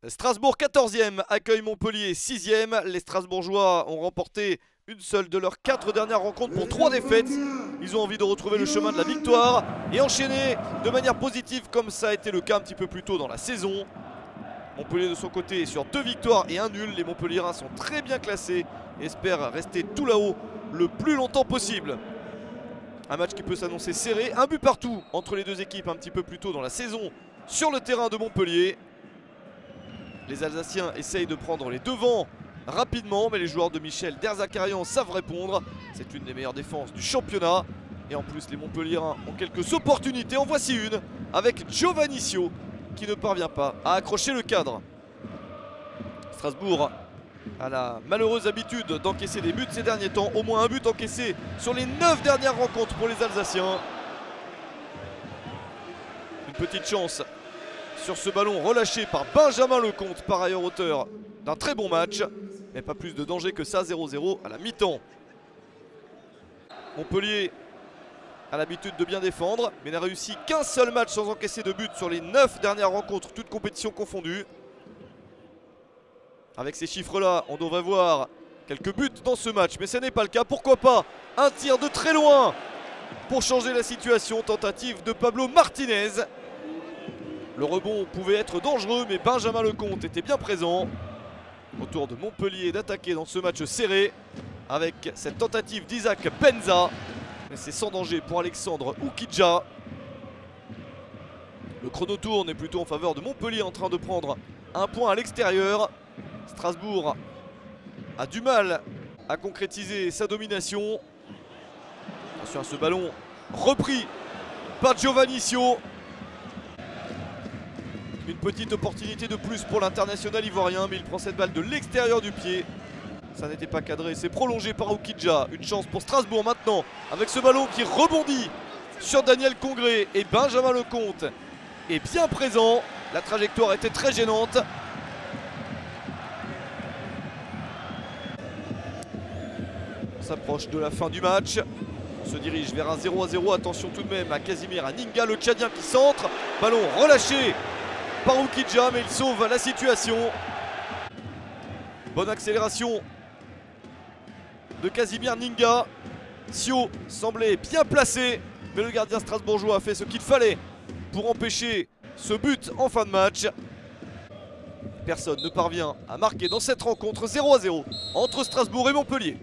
Strasbourg 14e accueille Montpellier 6e. Les Strasbourgeois ont remporté une seule de leurs 4 dernières rencontres pour 3 défaites. Ils ont envie de retrouver le chemin de la victoire et enchaîner de manière positive comme ça a été le cas un petit peu plus tôt dans la saison. Montpellier de son côté est sur 2 victoires et 1 nul. Les Montpelliérains sont très bien classés et espèrent rester tout là-haut le plus longtemps possible. Un match qui peut s'annoncer serré, un but partout entre les deux équipes un petit peu plus tôt dans la saison sur le terrain de Montpellier. Les Alsaciens essayent de prendre les devants rapidement, mais les joueurs de Michel Derzakarian savent répondre. C'est une des meilleures défenses du championnat. Et en plus, les Montpelliérains ont quelques opportunités. En voici une avec Giovannicio qui ne parvient pas à accrocher le cadre. Strasbourg a la malheureuse habitude d'encaisser des buts ces derniers temps. Au moins un but encaissé sur les 9 dernières rencontres pour les Alsaciens. Une petite chance sur ce ballon relâché par Benjamin Lecomte, par ailleurs auteur d'un très bon match. Mais pas plus de danger que ça, 0-0 à la mi-temps. Montpellier a l'habitude de bien défendre, mais n'a réussi qu'un seul match sans encaisser de but sur les 9 dernières rencontres, toutes compétitions confondues. Avec ces chiffres-là, on devrait voir quelques buts dans ce match, mais ce n'est pas le cas. Pourquoi pas un tir de très loin pour changer la situation. Tentative de Pablo Martinez. Le rebond pouvait être dangereux, mais Benjamin Lecomte était bien présent. Autour de Montpellier d'attaquer dans ce match serré avec cette tentative d'Isaac Benza. Mais c'est sans danger pour Alexandre Oukidja. Le chrono tourne est plutôt en faveur de Montpellier en train de prendre un point à l'extérieur. Strasbourg a du mal à concrétiser sa domination. Attention à ce ballon repris par Giovannicio. Une petite opportunité de plus pour l'international ivoirien, mais il prend cette balle de l'extérieur du pied. Ça n'était pas cadré, c'est prolongé par Oukidja. Une chance pour Strasbourg maintenant, avec ce ballon qui rebondit sur Daniel Congré. Et Benjamin Lecomte est bien présent. La trajectoire était très gênante. On s'approche de la fin du match. On se dirige vers un 0-0. Attention tout de même à Casimir Ninga, le Tchadien qui centre. Ballon relâché par Oukidja, mais il sauve la situation. Bonne accélération de Casimir Ninga. Sio semblait bien placé, mais le gardien strasbourgeois a fait ce qu'il fallait pour empêcher ce but en fin de match. Personne ne parvient à marquer dans cette rencontre. 0-0 entre Strasbourg et Montpellier.